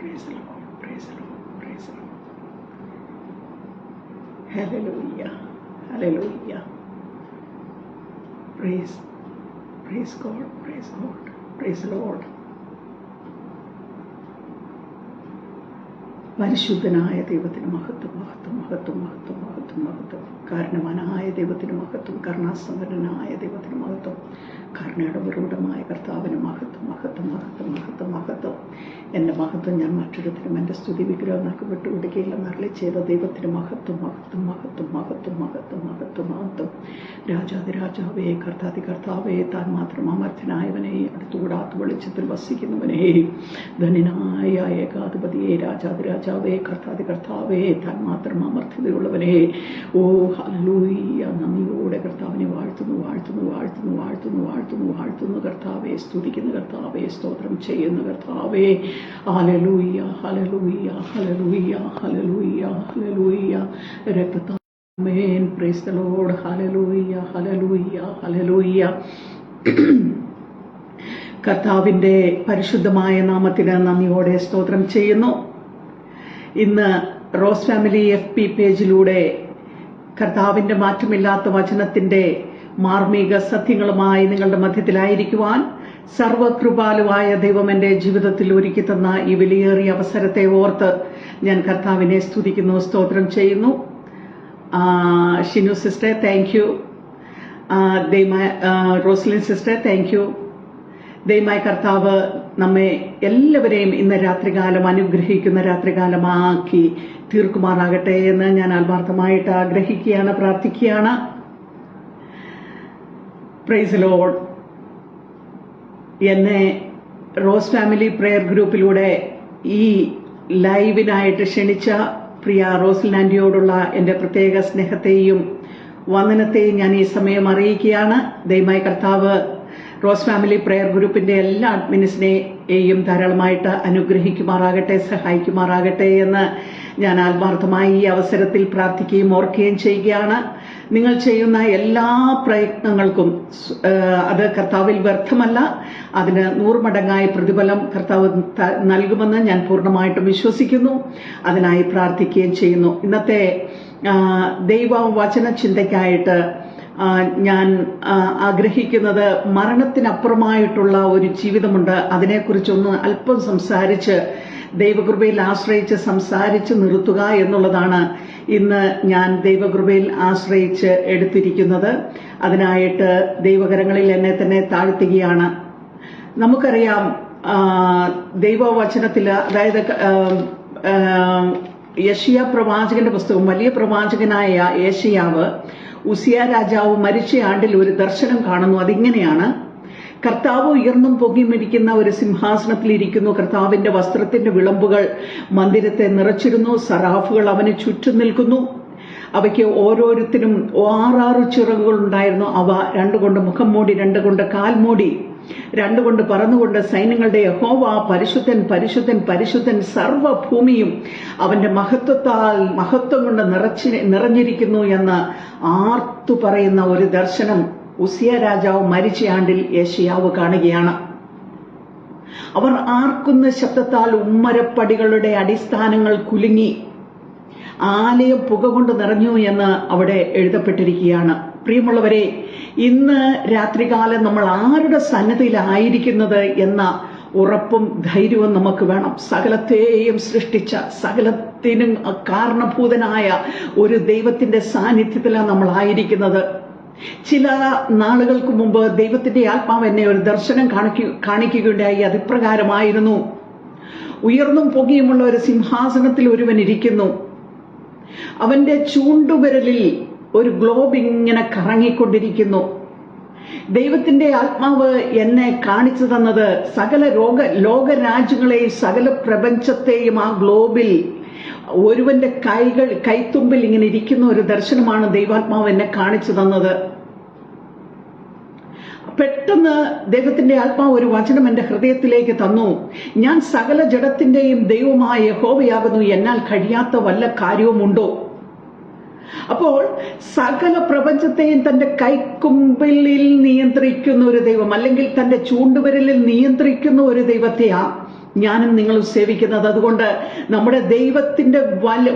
Praise the Lord. Praise the Lord. Praise the Lord. Hallelujah. Hallelujah. Praise God. Praise God. Praise the Lord. പരിശുദ്ധനായ ദൈവത്തിന് മഹത്വം, മഹത്വം, മഹത്വം, മഹത്വം, മഹത്വം, മഹത്വം. കാരണവാനായ ദൈവത്തിന് മഹത്വം, കരുണാസമ്പന്നനായ ദൈവത്തിന് മഹത്വം, കരുണയുടമരുടെ കർത്താവിന് മഹത്വം, മഹത്വം, മഹത്വം, മഹത്വം, മഹത്വം. എൻ്റെ മഹത്വം ഞാൻ മറ്റൊരുത്തിനും എൻ്റെ സ്തുതി വിഗ്രഹങ്ങൾക്ക് വിട്ടുകൊടുക്കുകയില്ലെന്ന് അരുളി ചെയ്ത ദൈവത്തിന് മഹത്വം, മഹത്വം, മഹത്വം, മഹത്വം, മഹത്വം, മഹത്വം, മഹത്വം. രാജാതിരാജാവേ, കർത്താതികർത്താവേ, താൻ മാത്രം അമർത്യനായവനെ, അടുത്തുകൂടാത്ത വെളിച്ചത്തിൽ വസിക്കുന്നവനെ, ധന്യനായ ഏകാധിപതിയെ, രാജാതിരാജാവേ, കർത്താതികർത്താവേ, താൻ മാത്രം അമർത്യതയുള്ളവനെ, ഓ ഹല്ലേലൂയ, നന്ദിയോടെ കർത്താവിനെ വാഴ്ത്തുന്നു, വാഴ്ത്തുന്നു, വാഴ്ത്തുന്നു, വാഴ്ത്തുന്നു, വാഴ്ത്തുന്നു, വാഴ്ത്തുന്നു കർത്താവേ, സ്തുതിക്കുന്ന കർത്താവേ, സ്തോത്രം ചെയ്യുന്ന കർത്താവേ. ഹല്ലേലൂയ, ഹല്ലേലൂയ, ഹല്ലേലൂയ, ഹല്ലേലൂയ, ഹല്ലേലൂയ. രക്തത്താൽ ആമേൻ. Praise the Lord. ഹല്ലേലൂയ, ഹല്ലേലൂയ, ഹല്ലേലൂയ. കർത്താവിൻ്റെ പരിശുദ്ധമായ നാമത്തിന് നന്ദിയോടെ സ്തോത്രം ചെയ്യുന്നു. ഇന്ന് റോസ് ഫാമിലി FB പേജിലൂടെ കർത്താവിൻ്റെ മാറ്റമില്ലാത്ത വചനത്തിൻ്റെ മാർമിക സത്യങ്ങളുമായി നിങ്ങളുടെ മധ്യത്തിലായിരിക്കുവാൻ സർവകൃപാലുവായ ദൈവം എൻ്റെ ജീവിതത്തിൽ ഒരുക്കി തന്ന ഈ വിലയേറിയ അവസരത്തെ ഓർത്ത് ഞാൻ കർത്താവിനെ സ്തുതിക്കുന്നു, സ്തോത്രം ചെയ്യുന്നു. Shinu sister thank you. Roslin sister thank you. ദൈവമായ കർത്താവ് നമ്മെ എല്ലാവരെയും ഇന്ന് രാത്രികാലം അനുഗ്രഹിക്കുന്ന രാത്രികാലമാക്കി തീർക്കുമാറാകട്ടെ എന്ന് ഞാൻ ആത്മാർത്ഥമായിട്ട് ആഗ്രഹിക്കുകയാണ്, പ്രാർത്ഥിക്കുകയാണ്. Praise Lord. എന്നെ റോസ് ഫാമിലി പ്രെയർ ഗ്രൂപ്പിലൂടെ ഈ ലൈവിനായിട്ട് ക്ഷണിച്ച പ്രിയ റോസ്ലിൻ ആൻറ്റിയോടുള്ള എൻ്റെ പ്രത്യേക സ്നേഹത്തെയും വന്ദനത്തെയും ഞാൻ ഈ സമയം അറിയിക്കുകയാണ്. ദൈവമായ കർത്താവ് റോസ് ഫാമിലി പ്രെയർ ഗ്രൂപ്പിന്റെ എല്ലാ അഡ്മിനിസിനെയും ധാരാളമായിട്ട് അനുഗ്രഹിക്കുമാറാകട്ടെ, സഹായിക്കുമാറാകട്ടെ എന്ന് ഞാൻ ആത്മാർത്ഥമായി ഈ അവസരത്തിൽ പ്രാർത്ഥിക്കുകയും ഓർക്കുകയും ചെയ്യുകയാണ്. നിങ്ങൾ ചെയ്യുന്ന എല്ലാ പ്രയത്നങ്ങൾക്കും അത് കർത്താവിൽ വ്യർത്ഥമല്ല, അതിന് 100 മടങ്ങായി പ്രതിഫലം കർത്താവ് നൽകുമെന്ന് ഞാൻ പൂർണ്ണമായിട്ടും വിശ്വസിക്കുന്നു. അതിനായി പ്രാർത്ഥിക്കുകയും ചെയ്യുന്നു. ഇന്നത്തെ ദൈവവചന ചിന്തയ്ക്കായിട്ട് ഞാൻ ആഗ്രഹിക്കുന്നത് മരണത്തിനപ്പുറമായിട്ടുള്ള ഒരു ജീവിതമുണ്ട്. അതിനെക്കുറിച്ചൊന്ന് അല്പം സംസാരിച്ച് ദൈവകൃപയിൽ ആശ്രയിച്ച് സംസാരിച്ച് നിർത്തുക എന്നുള്ളതാണ് ഇന്ന് ഞാൻ ദൈവകൃപയിൽ ആശ്രയിച്ച് എടുത്തിരിക്കുന്നത്. അതിനായിട്ട് ദൈവകരങ്ങളിൽ എന്നെ തന്നെ താഴ്ത്തുകയാണ്. നമുക്കറിയാം, ദൈവവചനത്തിൽ, അതായത് യെശയ്യാ പ്രവാചകന്റെ പുസ്തകം, വലിയ പ്രവാചകനായ യെശയ്യാവ് ഉസിയ രാജാവ് മരിച്ച ആണ്ടിൽ ഒരു ദർശനം കാണുന്നു. അതിങ്ങനെയാണ്: കർത്താവ് ഉയർന്നും പൊങ്ങിമിരിക്കുന്ന ഒരു സിംഹാസനത്തിലിരിക്കുന്നു. കർത്താവിന്റെ വസ്ത്രത്തിന്റെ വിളമ്പുകൾ മന്ദിരത്തെ നിറച്ചിരുന്നു. സറാഫുകൾ അവന് ചുറ്റും നിൽക്കുന്നു. അവയ്ക്ക് ഓരോരുത്തരും 6 ചിറകുകൾ ഉണ്ടായിരുന്നു. അവ 2 കൊണ്ട് മുഖം മൂടി, 2 കൊണ്ട് കാൽ മൂടി, 2 കൊണ്ട് പറന്നുകൊണ്ട് സൈന്യങ്ങളുടെ യഹോവ പരിശുദ്ധൻ, പരിശുദ്ധൻ, പരിശുദ്ധൻ, സർവ്വഭൂമിയും അവന്റെ മഹത്വം കൊണ്ട് നിറഞ്ഞിരിക്കുന്നു എന്ന് ആർത്തു പറയുന്ന ഒരു ദർശനം ഉസിയ രാജാവ് മരിച്ച ആണ്ടിൽ യെശയ്യാവ് കാണുകയാണ്. അവർ ആർക്കുന്ന ശബ്ദത്താൽ ഉമ്മരപ്പടികളുടെ അടിസ്ഥാനങ്ങൾ കുലുങ്ങി, ആലയം പുക കൊണ്ട് നിറഞ്ഞു എന്ന് അവിടെ എഴുതപ്പെട്ടിരിക്കുകയാണ്. പ്രിയമുള്ളവരെ, ഇന്ന് രാത്രികാലം നമ്മൾ ആരുടെ സന്നിധിയിലായിരിക്കുന്നത് എന്ന ഉറപ്പും ധൈര്യവും നമുക്ക് വേണം. സകലത്തെയും സൃഷ്ടിച്ച, സകലത്തിനും കാരണഭൂതനായ ഒരു ദൈവത്തിന്റെ സാന്നിധ്യത്തിലാണ് നമ്മൾ ആയിരിക്കുന്നത്. ചില നാളുകൾക്ക് മുമ്പ് ദൈവത്തിന്റെ ആത്മാവ് എന്നെ ഒരു ദർശനം കാണിക്കുകയുണ്ടായി. അതിപ്രകാരമായിരുന്നു: ഉയർന്നും പൊങ്ങിയുമുള്ള ഒരു സിംഹാസനത്തിൽ ഒരുവൻ ഇരിക്കുന്നു. അവന്റെ ചൂണ്ടുവിരലിൽ ഒരു ഗ്ലോബ് ഇങ്ങനെ കറങ്ങിക്കൊണ്ടിരിക്കുന്നു. ദൈവത്തിന്റെ ആത്മാവ് എന്നെ കാണിച്ചു തന്നത് സകല ലോകരാജ്യങ്ങളെയും സകല പ്രപഞ്ചത്തെയും ആ ഗ്ലോബിൽ ഒരുവന്റെ കൈത്തുമ്പിൽ ഇങ്ങനെ ഇരിക്കുന്ന ഒരു ദർശനമാണ് ദൈവാത്മാവ് എന്നെ കാണിച്ചു തന്നത്. പെട്ടെന്ന് ദൈവത്തിന്റെ ആത്മാവ് ഒരു വചനം എന്റെ ഹൃദയത്തിലേക്ക് തന്നു: ഞാൻ സകല ജഡത്തിന്റെയും ദൈവമായ യഹോവയാകുന്നു, എന്നാൽ കഴിയാത്ത വല്ല കാര്യവുമുണ്ടോ? അപ്പോൾ സകല പ്രപഞ്ചത്തെയും തന്റെ കൈക്കുമ്പിളിൽ നിയന്ത്രിക്കുന്ന ഒരു ദൈവം, അല്ലെങ്കിൽ തന്റെ ചൂണ്ടുവിരലിൽ നിയന്ത്രിക്കുന്ന ഒരു ദൈവത്തെയാ ഞാനും നിങ്ങളും സേവിക്കുന്നത്. അതുകൊണ്ട് നമ്മുടെ ദൈവത്തിന്റെ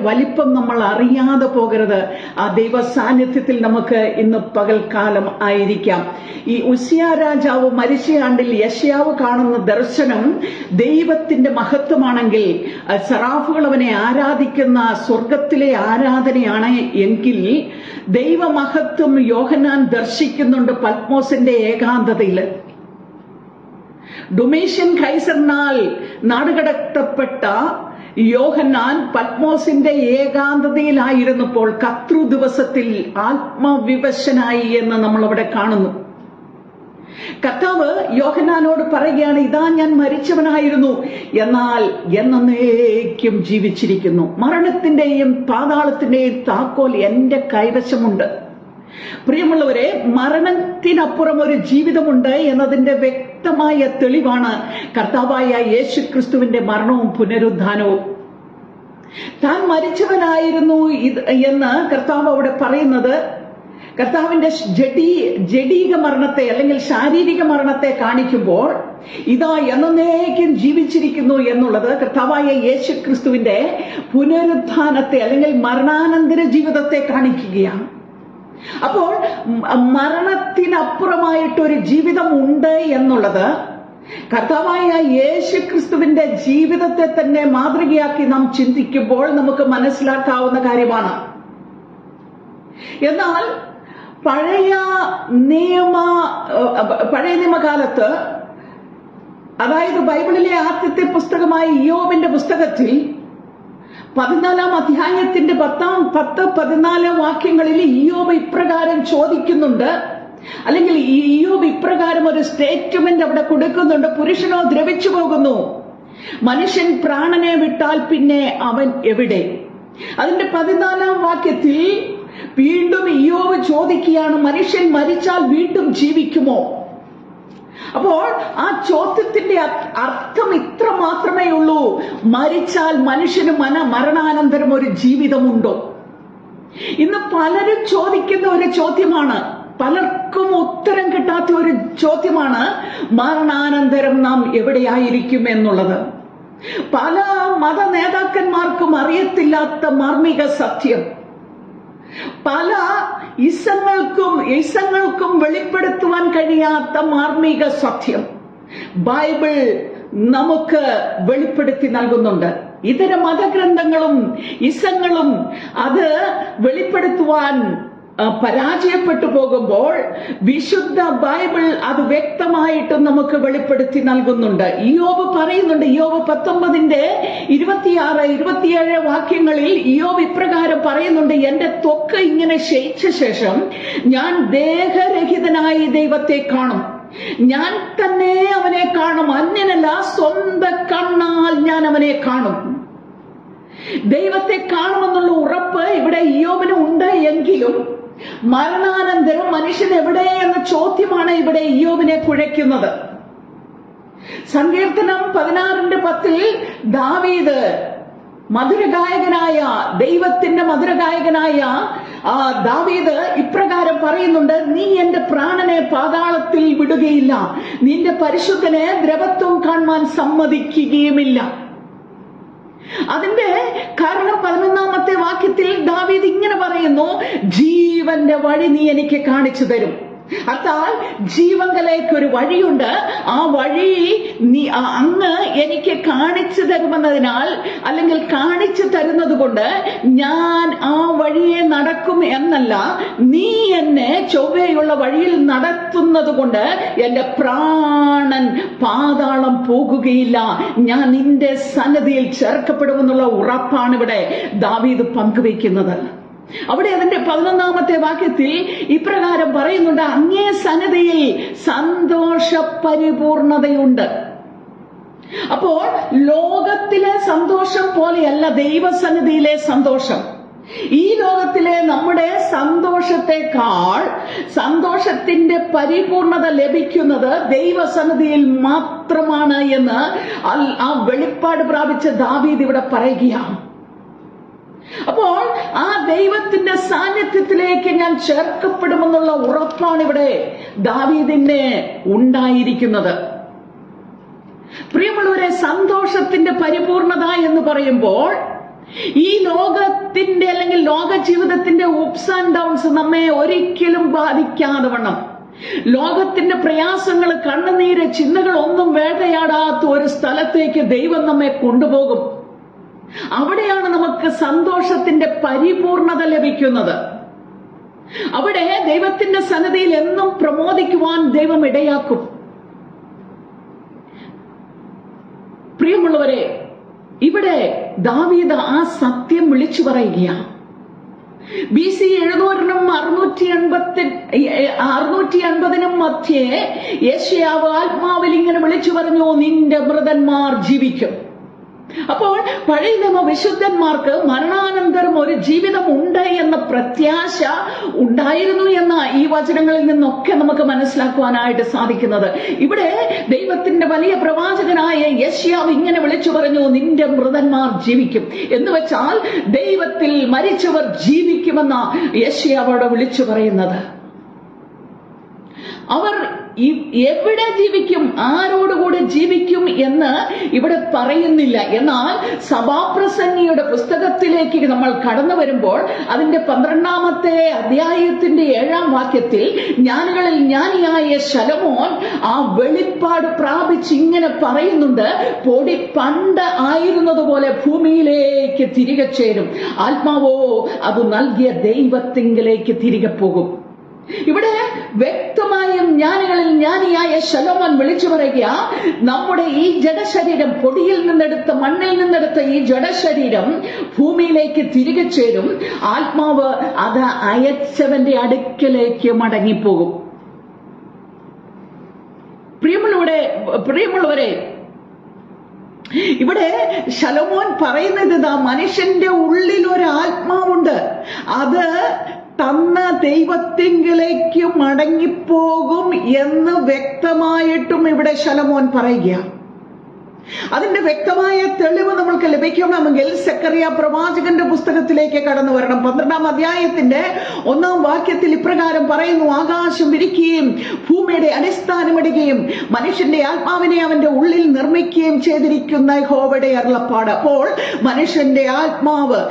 വലിപ്പം നമ്മൾ അറിയാതെ പോകരുത്. ആ ദൈവ സാന്നിധ്യത്തിൽ നമുക്ക് ഇന്ന് പകൽക്കാലം ആയിരിക്കാം. ഈ ഉസിയ രാജാവ് മരിച്ച ആണ്ടിൽ യെശയ്യാവ് കാണുന്ന ദർശനം ദൈവത്തിന്റെ മഹത്വമാണെങ്കിൽ, സെറാഫുകൾ അവനെ ആരാധിക്കുന്ന സ്വർഗത്തിലെ ആരാധനയാണ് എങ്കിൽ, ദൈവമഹത്വം യോഹന്നാൻ ദർശിക്കുന്നുണ്ട് പത്മോസിന്റെ ഏകാന്തതയിൽ. ഡൊമീഷ്യൻ കൈസറിനാൽ നാടുകടത്തപ്പെട്ട യോഹന്നാൻ പത്മോസിന്റെ ഏകാന്തതയിലായിരുന്നപ്പോൾ കർത്തൃ ദിവസത്തിൽ ആത്മവിവശനായി എന്ന് നമ്മൾ അവിടെ കാണുന്നു. കർത്താവ് യോഹന്നാനോട് പറയുകയാണ്, ഇതാ ഞാൻ മരിച്ചവനായിരുന്നു, എന്നാൽ എന്നേക്കും ജീവിച്ചിരിക്കുന്നു. മരണത്തിന്റെയും പാതാളത്തിന്റെയും താക്കോൽ എന്റെ കൈവശമുണ്ട്. പ്രിയമുള്ളവരെ, മരണത്തിനപ്പുറം ഒരു ജീവിതമുണ്ട് എന്നതിന്റെ വ്യക്തമായ തെളിവാണ് കർത്താവായ യേശു ക്രിസ്തുവിന്റെ മരണവും പുനരുദ്ധാനവും. താൻ മരിച്ചവനായിരുന്നു എന്ന് കർത്താവ് അവിടെ പറയുന്നത് കർത്താവിന്റെ ജഡീക മരണത്തെ അല്ലെങ്കിൽ ശാരീരിക മരണത്തെ കാണിക്കുമ്പോൾ, ഇതാ എന്നേക്കും ജീവിച്ചിരിക്കുന്നു എന്നുള്ളത് കർത്താവായ യേശു ക്രിസ്തുവിന്റെ പുനരുദ്ധാനത്തെ അല്ലെങ്കിൽ മരണാനന്തര ജീവിതത്തെ കാണിക്കുകയാണ്. അപ്പോൾ മരണത്തിനപ്പുറമായിട്ടൊരു ജീവിതം ഉണ്ട് എന്നുള്ളത് കർത്താവായ യേശു ക്രിസ്തുവിന്റെ ജീവിതത്തെ തന്നെ മാതൃകയാക്കി നാം ചിന്തിക്കുമ്പോൾ നമുക്ക് മനസ്സിലാക്കാവുന്ന കാര്യമാണ്. എന്നാൽ പഴയ നിയമകാലത്ത്, അതായത് ബൈബിളിലെ ആദ്യത്തെ പുസ്തകമായ ഇയ്യോബിന്റെ പുസ്തകത്തിൽ 14-ാം അധ്യായത്തിന്റെ 10-14 വാക്യങ്ങളിൽ ഇയ്യോബ് ഇപ്രകാരം ചോദിക്കുന്നുണ്ട്, അല്ലെങ്കിൽ ഇയ്യോബ് ഇപ്രകാരം ഒരു സ്റ്റേറ്റ്മെന്റ് അവിടെ കൊടുക്കുന്നുണ്ട്: പുരുഷനോ ദ്രവിച്ചു പോകുന്നു, മനുഷ്യൻ പ്രാണനെ വിട്ടാൽ പിന്നെ അവൻ എവിടെ? അതിന്റെ 14-ാം വാക്യത്തിൽ വീണ്ടും ഇയ്യോബ് ചോദിക്കുകയാണ്, മനുഷ്യൻ മരിച്ചാൽ വീണ്ടും ജീവിക്കുമോ? അപ്പോൾ ആ ചോദ്യത്തിന്റെ അർത്ഥം ഇത്ര മാത്രമേ ഉള്ളൂ: മരിച്ചാൽ മനുഷ്യന് മരണാനന്തരം ഒരു ജീവിതമുണ്ടോ? ഇന്ന് പലരും ചോദിക്കുന്ന ഒരു ചോദ്യമാണ്, പലർക്കും ഉത്തരം കിട്ടാത്ത ഒരു ചോദ്യമാണ്, മരണാനന്തരം നാം എവിടെയായിരിക്കും എന്നുള്ളത്. പല മത നേതാക്കന്മാർക്കും അറിയത്തില്ലാത്ത മാർമിക സത്യം, പല ഇസങ്ങൾക്കും വെളിപ്പെടുത്തുവാൻ കഴിയാത്ത മാർമിക സത്യം ബൈബിൾ നമുക്ക് വെളിപ്പെടുത്തി നൽകുന്നുണ്ട്. ഇതര മതഗ്രന്ഥങ്ങളും ഇസങ്ങളും അത് വെളിപ്പെടുത്തുവാൻ പരാജയപ്പെട്ടു പോകുമ്പോൾ വിശുദ്ധ ബൈബിൾ അത് വ്യക്തമായിട്ട് നമുക്ക് വെളിപ്പെടുത്തി നൽകുന്നുണ്ട്. ഇയ്യോബ് പറയുന്നുണ്ട്, ഇയ്യോബ് 19-ന്റെ 26-27 വാക്യങ്ങളിൽ ഇയ്യോബ് ഇപ്രകാരം പറയുന്നുണ്ട്: എന്റെ ത്വക്ക് ഇങ്ങനെ ക്ഷയിച്ച ശേഷം ഞാൻ ദേഹരഹിതനായി ദൈവത്തെ കാണും. ഞാൻ തന്നെ അവനെ കാണും, അന്യനല്ല, സ്വന്തം കണ്ണാൽ ഞാൻ അവനെ കാണും. ദൈവത്തെ കാണുമെന്നുള്ള ഉറപ്പ് ഇവിടെ ഇയ്യോബിന് ഉണ്ട്. എങ്കിലും മരണാനന്തരം മനുഷ്യൻ എവിടെ എന്ന ചോദ്യമാണ് ഇവിടെ ഇയ്യോബിനെ കുഴയ്ക്കുന്നത്. സങ്കീർത്തനം 16-10 ദാവീദ് മധുരഗായകനായ, ദൈവത്തിന്റെ മധുരഗായകനായ ദാവീദ് ഇപ്രകാരം പറയുന്നുണ്ട്: നീ എന്റെ പ്രാണനെ പാതാളത്തിൽ വിടുകയില്ല, നിന്റെ പരിശുദ്ധനെ ദ്രവത്വം കാണുവാൻ സമ്മതിക്കുകയുമില്ല. അതിന്റെ കാരണം 11-ാമത്തെ വാക്യത്തിൽ ദാവീദ് ഇങ്ങനെ പറയുന്നു: ജീവന്റെ വഴി നീ എനിക്ക് കാണിച്ചു തരും. അതാൽ ജീവങ്കലേക്ക് ഒരു വഴിയുണ്ട്, ആ വഴി നീ അങ്ങ് എനിക്ക് കാണിച്ചു തരുമെന്നതിനാൽ, അല്ലെങ്കിൽ കാണിച്ചു തരുന്നത് കൊണ്ട് ഞാൻ ആ വഴിയെ നടക്കും എന്നല്ല, നീ എന്നെ ചൊവ്വയുള്ള വഴിയിൽ നടത്തുന്നത് കൊണ്ട് എന്റെ പ്രാണൻ പാതാളം പോകുകയില്ല, ഞാൻ നിന്റെ സന്നിധിയിൽ ചേർക്കപ്പെടുമെന്നുള്ള ഉറപ്പാണ് ഇവിടെ ദാവീദ് പങ്കുവയ്ക്കുന്നത്. അവിടെ അതിന്റെ 11-ാമത്തെ വാക്യത്തിൽ ഇപ്രകാരം പറയുന്നുണ്ട്: അങ്ങേ സന്നിധിയിൽ സന്തോഷ പരിപൂർണതയുണ്ട്. അപ്പോൾ ലോകത്തിലെ സന്തോഷം പോലെയല്ല ദൈവസന്നിധിയിലെ സന്തോഷം. ഈ ലോകത്തിലെ നമ്മുടെ സന്തോഷത്തെക്കാൾ സന്തോഷത്തിന്റെ പരിപൂർണത ലഭിക്കുന്നത് ദൈവസന്നിധിയിൽ മാത്രമാണ് എന്ന് ആ വെളിപ്പാട് പ്രാപിച്ച ദാവീദ് ഇവിടെ പറയുകയാണ്. അപ്പോൾ ആ ദൈവത്തിന്റെ സാന്നിധ്യത്തിലേക്ക് ഞാൻ ചേർക്കപ്പെടുമെന്നുള്ള ഉറപ്പാണ് ഇവിടെ ദാവീദിന് ഉണ്ടായിരിക്കുന്നത്. പ്രിയമുള്ളവരെ, സന്തോഷത്തിന്റെ പരിപൂർണത എന്ന് പറയുമ്പോൾ ഈ ലോകത്തിന്റെ അല്ലെങ്കിൽ ലോക ജീവിതത്തിന്റെ ഉപ്സ് ആൻഡ് ഡൗൺസ് നമ്മെ ഒരിക്കലും ബാധിക്കാതെ വണ്ണം, ലോകത്തിന്റെ പ്രയാസങ്ങൾ, കണ്ണുനീര്, ചിന്തകൾ ഒന്നും വേട്ടയാടാത്ത ഒരു സ്ഥലത്തേക്ക് ദൈവം നമ്മെ കൊണ്ടുപോകും. അവിടെയാണ് നമുക്ക് സന്തോഷത്തിന്റെ പരിപൂർണത ലഭിക്കുന്നത്. അവിടെ ദൈവത്തിന്റെ സന്നിധിയിൽ എന്നും പ്രമോദിക്കുവാൻ ദൈവം ഇടയാക്കും. പ്രിയമുള്ളവരെ, ഇവിടെ ദാവീദ് ആ സത്യം വിളിച്ചു പറയുകയാണ്. BC 700-നും 680-നും മധ്യേ യെശയ്യാവ് ആത്മാവിൽ ഇങ്ങനെ വിളിച്ചു പറഞ്ഞു, നിന്റെ മൃതന്മാർ ജീവിക്കും. അപ്പോൾ പഴയ നിയമ വിശുദ്ധന്മാർക്ക് മരണാനന്തരം ഒരു ജീവിതം ഉണ്ട് എന്ന പ്രത്യാശ ഉണ്ടായിരുന്നു എന്ന ഈ വചനങ്ങളിൽ നിന്നൊക്കെ നമുക്ക് മനസ്സിലാക്കുവാനായിട്ട് സാധിക്കുന്നത്. ഇവിടെ ദൈവത്തിന്റെ വലിയ പ്രവാചകനായ യെശയ്യാവ് ഇങ്ങനെ വിളിച്ചു പറഞ്ഞു, നിന്റെ മൃതന്മാർ ജീവിക്കും എന്ന് വെച്ചാൽ ദൈവത്തിൽ മരിച്ചവർ ജീവിക്കുമെന്ന യെശയ്യാവോട് വിളിച്ചു പറയുന്നത്. അവർ എവിടെ ജീവിക്കും, ആരോടുകൂടെ ജീവിക്കും എന്ന് ഇവിടെ പറയുന്നില്ല. എന്നാൽ സഭാപ്രസംഗിയുടെ പുസ്തകത്തിലേക്ക് നമ്മൾ കടന്നു വരുമ്പോൾ അതിന്റെ 12-ാമത്തെ അധ്യായത്തിന്റെ 7-ാം വാക്യത്തിൽ ജ്ഞാനികളിൽ ജ്ഞാനിയായ ശലോമോൻ ആ വെളിപ്പാട് പ്രാപിച്ച് ഇങ്ങനെ പറയുന്നുണ്ട്, പൊടി പണ്ട് ആയിരുന്നതുപോലെ ഭൂമിയിലേക്ക് തിരികെ ചേരും, ആത്മാവോ അത് നൽകിയ ദൈവത്തിങ്കിലേക്ക് തിരികെ പോകും. ഇവിടെ വ്യക്തമായും ജ്ഞാനികളിൽ ജ്ഞാനിയായ ശലോമോൻ വിളിച്ചു പറയുക, നമ്മുടെ ഈ ജഡശരീരം, പൊടിയിൽ നിന്നെടുത്ത് മണ്ണിൽ നിന്നെടുത്ത ഈ ജഡശരീരം ഭൂമിയിലേക്ക് തിരികെ ചേരും, ആത്മാവ് അത് അയച്ചവന്റെ അടുക്കലേക്ക് മടങ്ങിപ്പോകും. പ്രിയമുള്ളവരെ, ഇവിടെ ശലോമോൻ പറയുന്നത് ഇതാ, മനുഷ്യന്റെ ഉള്ളിൽ ഒരു ആത്മാവുണ്ട്, അത് തന്ന ദൈവത്തിങ്കിലേക്ക് മടങ്ങിപ്പോകും എന്ന് വ്യക്തമായിട്ടും ഇവിടെ ശലോമോൻ പറയുക. അതിന്റെ വ്യക്തമായ തെളിവ് നമ്മൾക്ക് ലഭിക്കണമെങ്കിൽ സെക്കറിയ പ്രവാചകന്റെ പുസ്തകത്തിലേക്ക് കടന്നു വരണം. 12-ാം അധ്യായത്തിന്റെ 1-ാം വാക്യത്തിൽ ഇപ്രകാരം പറയുന്നു, ആകാശം വിരിക്കുകയും ഭൂമിയുടെ അടിസ്ഥാനമിടുകയും മനുഷ്യന്റെ ആത്മാവിനെ അവന്റെ ഉള്ളിൽ നിർമ്മിക്കുകയും ചെയ്തിരിക്കുന്ന യഹോവയുടെ അരുളപ്പാട്. അപ്പോൾ മനുഷ്യന്റെ ആത്മാവ്,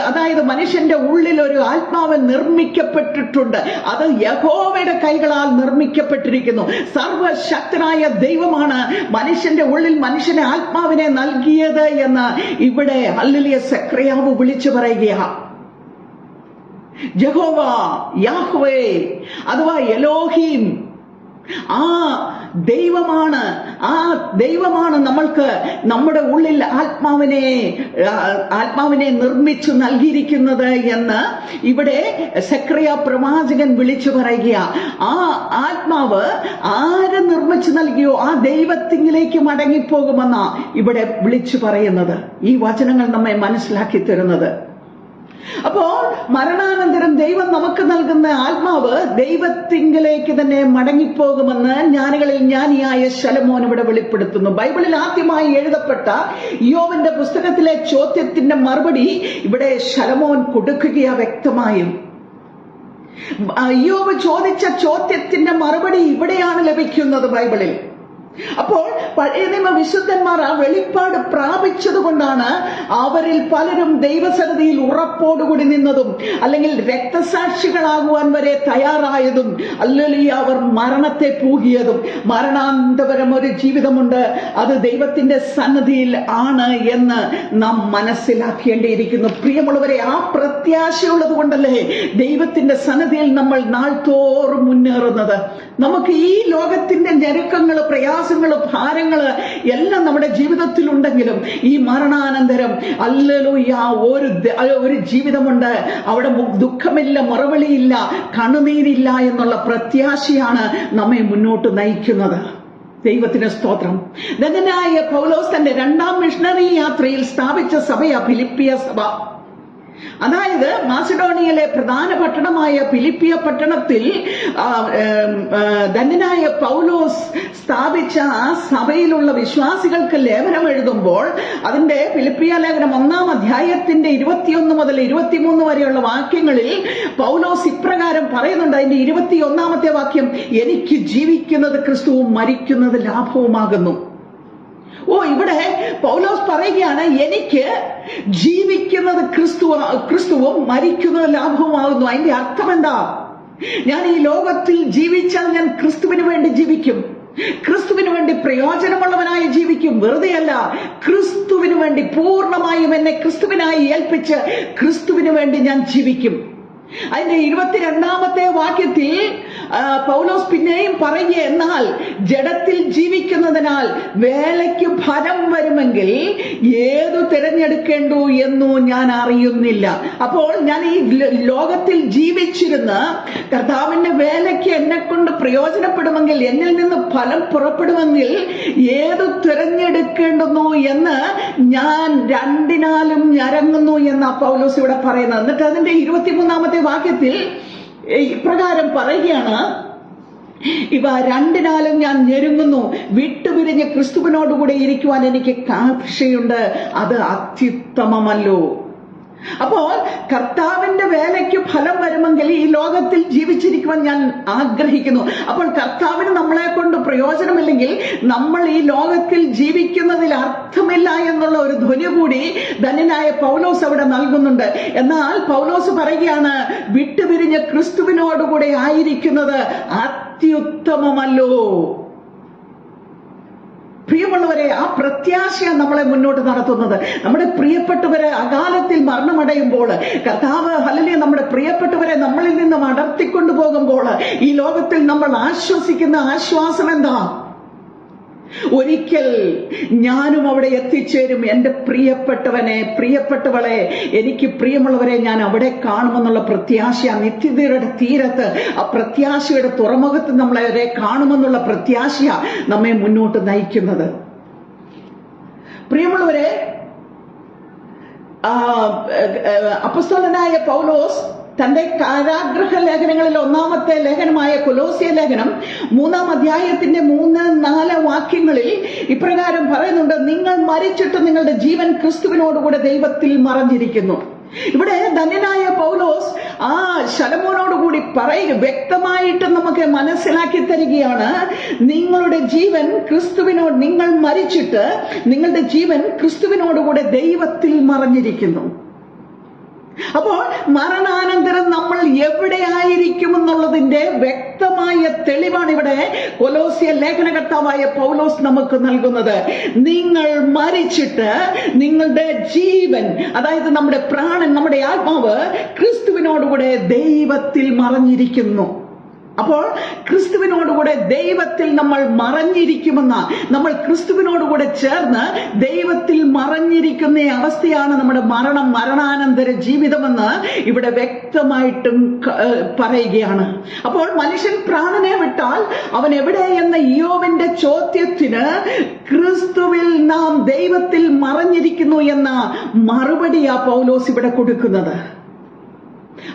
അതായത് മനുഷ്യന്റെ ഉള്ളിൽ ഒരു ആത്മാവ് നിർമ്മിക്കപ്പെട്ടിട്ടുണ്ട്. അത് യഹോവയുടെ കൈകളാൽ നിർമ്മിക്കപ്പെട്ടിരിക്കുന്നു. സർവശക്തനായ ദൈവമാണ് മനുഷ്യന്റെ ഉള്ളിൽ മനുഷ്യനെ ആത്മാവിനെ നൽകിയത് എന്ന് ഇവിടെ ഹല്ലേലൂയ സെക്രിയാവ് വിളിച്ചു പറയുക. യഹോവ, യാഹ്വേ അഥവാ എലോഹീം, ആ ദൈവമാണ് നമ്മൾക്ക് നമ്മുടെ ഉള്ളിൽ ആത്മാവിനെ നിർമ്മിച്ചു നൽകിയിരിക്കുന്നത് എന്ന് ഇവിടെ സെക്രിയ പ്രവാചകൻ വിളിച്ചു പറയുക. ആ ആത്മാവ് ആര് നിർമ്മിച്ചു നൽകിയോ ആ ദൈവത്തിങ്കിലേക്ക് മടങ്ങിപ്പോകുമെന്ന ഇവിടെ വിളിച്ചു പറയുന്നത്. ഈ വചനങ്ങൾ നമ്മെ മനസ്സിലാക്കി തരുന്നത്. അപ്പോൾ മരണാനന്തരം ദൈവം നമുക്ക് നൽകുന്ന ആത്മാവ് ദൈവത്തിങ്കിലേക്ക് തന്നെ മടങ്ങിപ്പോകുമെന്ന് ജ്ഞാനികളിൽ ജ്ഞാനിയായ ശലോമോൻ ഇവിടെ വെളിപ്പെടുത്തുന്നു. ബൈബിളിൽ ആദ്യമായി എഴുതപ്പെട്ട ഇയ്യോബിന്റെ പുസ്തകത്തിലെ ചോദ്യത്തിന്റെ മറുപടി ഇവിടെ ശലോമോൻ കൊടുക്കുകയാ. വ്യക്തമായും ഇയ്യോബ് ചോദിച്ച ചോദ്യത്തിന്റെ മറുപടി ഇവിടെയാണ് ലഭിക്കുന്നത് ബൈബിളിൽ. അപ്പോൾ പഴയ നിയമ വിശുദ്ധന്മാർ ആ വെളിപ്പാട് പ്രാപിച്ചതുകൊണ്ടാണ് അവരിൽ പലരും ദൈവസന്നിധിയിൽ ഉറപ്പോടുകൂടി നിന്നതും, അല്ലെങ്കിൽ രക്തസാക്ഷികളാകുവാൻ വരെ തയ്യാറായതും, അല്ലെങ്കിൽ അവർ മരണത്തെ പൂകിയതും. മരണാന്തരം ഒരു ജീവിതമുണ്ട്, അത് ദൈവത്തിന്റെ സന്നിധിയിൽ ആണ് എന്ന് നാം മനസ്സിലാക്കേണ്ടിയിരിക്കുന്നു. പ്രിയമുള്ളവരെ, ആ പ്രത്യാശയുള്ളത് കൊണ്ടല്ലേ ദൈവത്തിന്റെ സന്നിധിയിൽ നമ്മൾ നാൾതോറും മുന്നേറുന്നത്. നമുക്ക് ഈ ലോകത്തിന്റെ ഞെരുക്കങ്ങൾ, പ്രയാസങ്ങള്, ഭാരങ്ങള് എല്ലാം നമ്മുടെ ജീവിതത്തിൽ ഉണ്ടെങ്കിലും ഈ മരണാനന്തരം ഹല്ലേലൂയ ഒരു ജീവിതമുണ്ട്. അവിടെ ദുഃഖമില്ല, മുറവിളിയില്ല, കണ്ണുനീരില്ല എന്നുള്ള പ്രത്യാശയാണ് നമ്മെ മുന്നോട്ട് നയിക്കുന്നത്. ദൈവത്തിന് സ്തോത്രം. ധന്യനായ പൗലോസ് തന്റെ 2-ാം മിഷണറി യാത്രയിൽ സ്ഥാപിച്ച സഭയാ ഫിലിപ്പിയ സഭ. അതായത് മാസിഡോണിയയിലെ പ്രധാന പട്ടണമായ ഫിലിപ്പിയ പട്ടണത്തിൽ ധന്യനായ പൗലോസ് സ്ഥാപിച്ച ആ സഭയിലുള്ള വിശ്വാസികൾക്ക് ലേഖനം എഴുതുമ്പോൾ അതിന്റെ ഫിലിപ്പിയ ലേഖനം 1-ാം അധ്യായത്തിന്റെ 21 മുതൽ 23 വരെയുള്ള വാക്യങ്ങളിൽ പൗലോസ് ഇപ്രകാരം പറയുന്നുണ്ട്. അതിന്റെ 21-ാമത്തെ വാക്യം, എനിക്ക് ജീവിക്കുന്നത് ക്രിസ്തുവും മരിക്കുന്നത് ലാഭവുമാകുന്നു. ഇവിടെ പൗലോസ് പറയുകയാണ്, എനിക്ക് ജീവിക്കുന്നത് ക്രിസ്തുവും മരിക്കുന്നത് ലാഭവുമാകുന്നു. അതിന്റെ അർത്ഥം എന്താ? ഞാൻ ഈ ലോകത്തിൽ ജീവിച്ചാൽ ഞാൻ ക്രിസ്തുവിന് വേണ്ടി ജീവിക്കും, ക്രിസ്തുവിന് വേണ്ടി പ്രയോജനമുള്ളവനായി ജീവിക്കും. വെറുതെയല്ല, ക്രിസ്തുവിന് വേണ്ടി പൂർണ്ണമായും എന്നെ ക്രിസ്തുവിനായി ഏൽപ്പിച്ച് ക്രിസ്തുവിന് വേണ്ടി ഞാൻ ജീവിക്കും. അതിന്റെ 22-ാമത്തെ വാക്യത്തിൽ പൗലോസ് പിന്നെയും പറയുക, എന്നാൽ ജഡത്തിൽ ജീവിക്കുന്നതിനാൽ വേലയ്ക്ക് ഫലം വരുമെങ്കിൽ ഏതു തിരഞ്ഞെടുക്കേണ്ടു എന്നു ഞാൻ അറിയുന്നില്ല. അപ്പോൾ ഞാൻ ഈ ലോകത്തിൽ ജീവിച്ചിരുന്ന് കർത്താവിന്റെ വേലയ്ക്ക് എന്നെ കൊണ്ട് പ്രയോജനപ്പെടുമെങ്കിൽ, എന്നിൽ നിന്ന് ഫലം പുറപ്പെടുമെങ്കിൽ ഏതു തിരഞ്ഞെടുക്കേണ്ടുന്നു എന്ന് ഞാൻ രണ്ടിനാലും ഞരങ്ങുന്നു എന്ന പൗലോസ് ഇവിടെ പറയുന്നത്. എന്നിട്ട് അതിന്റെ 23-ാമത്തെ വാക്യത്തിൽ ഇപ്രകാരം പറയുകയാണ്, ഇവ രണ്ടിനാലും ഞാൻ ഞെരുങ്ങുന്നു, വിട്ടുപിരിഞ്ഞ് ക്രിസ്തുവിനോടുകൂടെ ഇരിക്കുവാൻ എനിക്ക് കാംക്ഷയുണ്ട്, അത് അത്യുത്തമമല്ലോ. അപ്പോൾ കർത്താവിന്റെ വേലയ്ക്ക് ഫലം വരുമെങ്കിൽ ഈ ലോകത്തിൽ ജീവിച്ചിരിക്കുവാൻ ഞാൻ ആഗ്രഹിക്കുന്നു. അപ്പോൾ കർത്താവിന് നമ്മളെ കൊണ്ട് പ്രയോജനമില്ലെങ്കിൽ നമ്മൾ ഈ ലോകത്തിൽ ജീവിക്കുന്നതിൽ അർത്ഥമില്ല എന്നുള്ള ഒരു ധ്വനി കൂടി ധന്യനായ പൗലോസ് അവിടെ നൽകുന്നുണ്ട്. എന്നാൽ പൗലോസ് പറയുകയാണ്, വിട്ടുപിരിഞ്ഞ് ക്രിസ്തുവിനോടുകൂടെ ആയിരിക്കുന്നത് അത്യുത്തമമല്ലോ. പ്രിയമുള്ളവരെ, ആ പ്രത്യാശയാണ് നമ്മളെ മുന്നോട്ട് നടത്തുന്നത്. നമ്മുടെ പ്രിയപ്പെട്ടവരെ അകാലത്തിൽ മരണമടയുമ്പോൾ, കർത്താവ് ഹല്ലേലൂയ നമ്മുടെ പ്രിയപ്പെട്ടവരെ നമ്മളിൽ നിന്ന് അടർത്തിക്കൊണ്ടു പോകുമ്പോൾ ഈ ലോകത്തിൽ നമ്മൾ ആശ്വസിക്കുന്ന ആശ്വാസം എന്താ? ഒരിക്കൽ ഞാനും അവിടെ എത്തിച്ചേരും. എന്റെ പ്രിയപ്പെട്ടവളെ, എനിക്ക് പ്രിയമുള്ളവരെ ഞാൻ അവിടെ കാണുമെന്നുള്ള പ്രത്യാശ, നിത്യതയുടെ തീരത്ത് ആ പ്രത്യാശയുടെ തുറമുഖത്ത് നമ്മളെ കാണുമെന്നുള്ള പ്രത്യാശ നമ്മെ മുന്നോട്ട് നയിക്കുന്നത്. പ്രിയമുള്ളവരെ, അപ്പോസ്തലനായ പൗലോസ് തന്റെ കാരാഗ്രഹ ലേഖനങ്ങളിൽ ഒന്നാമത്തെ ലേഖനമായ കൊലോസ്യ ലേഖനം 3-ാം അധ്യായത്തിന്റെ 3-4 വാക്യങ്ങളിൽ ഇപ്രകാരം പറയുന്നുണ്ട്, നിങ്ങൾ മരിച്ചിട്ട് നിങ്ങളുടെ ജീവൻ ക്രിസ്തുവിനോടുകൂടെ ദൈവത്തിൽ മറഞ്ഞിരിക്കുന്നു. ഇവിടെ ധന്യനായ പൗലോസ് ആ ശലോമോനോടുകൂടി പറയുക, വ്യക്തമായിട്ട് നമുക്ക് മനസ്സിലാക്കി തരികയാണ്, നിങ്ങളുടെ ജീവൻ ക്രിസ്തുവിനോട്, നിങ്ങൾ മരിച്ചിട്ട് നിങ്ങളുടെ ജീവൻ ക്രിസ്തുവിനോടുകൂടെ ദൈവത്തിൽ മറഞ്ഞിരിക്കുന്നു. അപ്പോൾ മരണാനന്തരം നമ്മൾ എവിടെയായിരിക്കുമെന്നുള്ളതിന്റെ വ്യക്തമായ തെളിവാണ് ഇവിടെ കൊലോസ്യ ലേഖനകർത്താവായ പൗലോസ് നമുക്ക് നൽകുന്നത്. നിങ്ങൾ മരിച്ചിട്ട് നിങ്ങളുടെ ജീവൻ, അതായത് നമ്മുടെ പ്രാണൻ, നമ്മുടെ ആത്മാവ് ക്രിസ്തുവിനോടുകൂടെ ദൈവത്തിൽ മറഞ്ഞിരിക്കുന്നു. അപ്പോൾ ക്രിസ്തുവിനോടുകൂടെ ദൈവത്തിൽ നമ്മൾ മറഞ്ഞിരിക്കുമെന്ന, നമ്മൾ ക്രിസ്തുവിനോടുകൂടെ ചേർന്ന് ദൈവത്തിൽ മറഞ്ഞിരിക്കുന്ന അവസ്ഥയാണ് നമ്മുടെ മരണാനന്തര ജീവിതമെന്ന് ഇവിടെ വ്യക്തമായിട്ടും പറയുകയാണ്. അപ്പോൾ മനുഷ്യൻ പ്രാണനെ വിട്ടാൽ അവൻ എവിടെ എന്ന ഇയ്യോബിന്റെ ചോദ്യത്തിന് ക്രിസ്തുവിൽ നാം ദൈവത്തിൽ മറഞ്ഞിരിക്കുന്നു എന്ന മറുപടിയാ പൗലോസ് ഇവിടെ കൊടുക്കുന്നത്.